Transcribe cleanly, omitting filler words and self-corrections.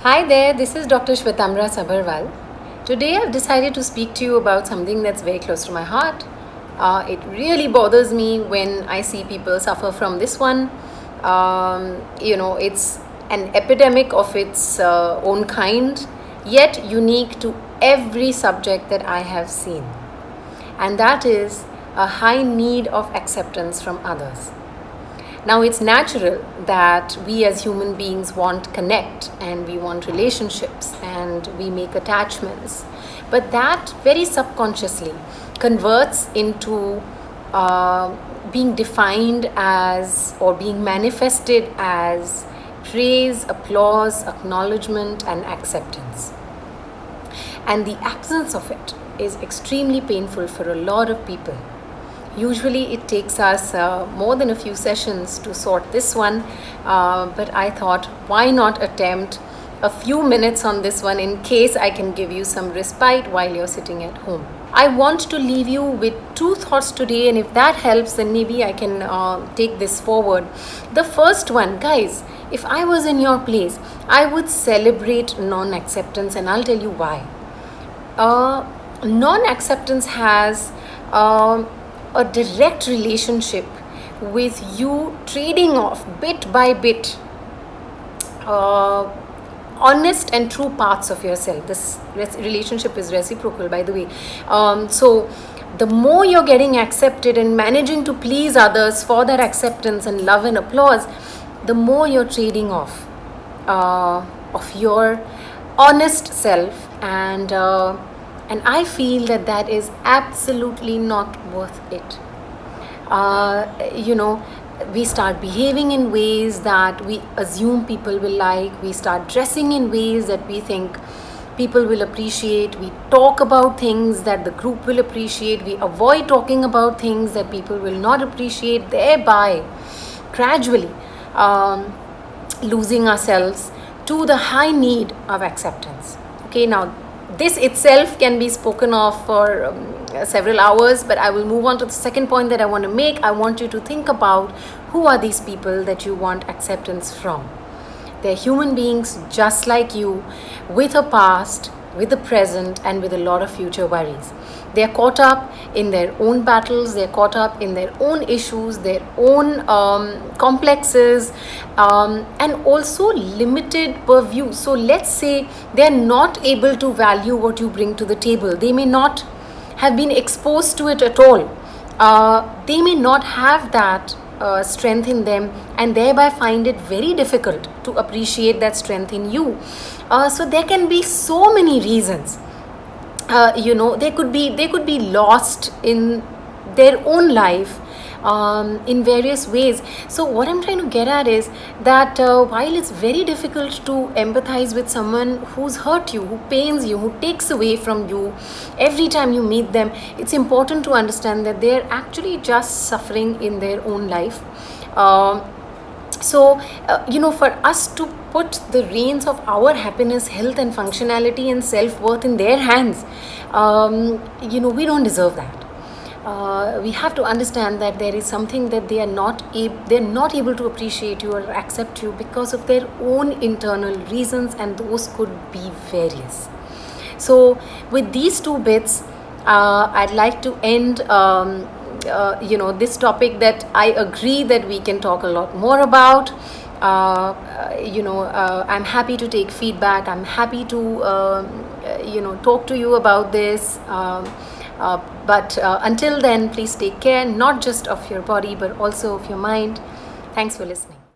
Hi there, this is Dr. Shwetamra Sabharwal. Today I've decided to speak to you about something that's very close to my heart. It really bothers me when I see people suffer from this one. It's an epidemic of its own kind, yet unique to every subject that I have seen. And that is a high need of acceptance from others. Now, it's natural that we as human beings want connect and we want relationships and we make attachments. But that very subconsciously converts into being defined as or being manifested as praise, applause, acknowledgement, and acceptance. And the absence of it is extremely painful for a lot of people. Usually it takes us more than a few sessions to sort this one, but I thought, why not attempt a few minutes on this one in case I can give you some respite while you're sitting at home. I want to leave you with two thoughts today, and if that helps, then maybe I can take this forward. The first one, guys, if I was in your place, I would celebrate non-acceptance, and I'll tell you why. Non-acceptance has a direct relationship with you trading off bit by bit honest and true parts of yourself. This relationship is reciprocal, by the way. So the more you're getting accepted and managing to please others for that acceptance and love and applause, the more you're trading off of your honest self, and I feel that is absolutely not worth it. We start behaving in ways that we assume people will like. We start dressing in ways that we think people will appreciate. We talk about things that the group will appreciate. We avoid talking about things that people will not appreciate, thereby gradually losing ourselves to the high need of acceptance. Okay, now this itself can be spoken of for several hours, but I will move on to the second point that I want to make. I want you to think about who are these people that you want acceptance from. They're human beings just like you, with a past, with the present, and with a lot of future worries. They're caught up in their own battles, they're caught up in their own issues, their own complexes, and also limited purview. So let's say they're not able to value what you bring to the table. They may not have been exposed to it at all. They may not have that strength in them, and thereby find it very difficult to appreciate that strength in you. So there can be so many reasons. They could be lost in their own life in various ways. So what I'm trying to get at is that while it's very difficult to empathize with someone who's hurt you, who pains you, who takes away from you every time you meet them, it's important to understand that they're actually just suffering in their own life. For us to put the reins of our happiness, health, and functionality and self-worth in their hands, we don't deserve that. We have to understand that there is something that they're not able to appreciate you or accept you because of their own internal reasons, and those could be various. So with these two bits, I'd like to end this topic that I agree that we can talk a lot more about. I'm happy to take feedback. I'm happy to talk to you about this. But until then, please take care, not just of your body, but also of your mind. Thanks for listening.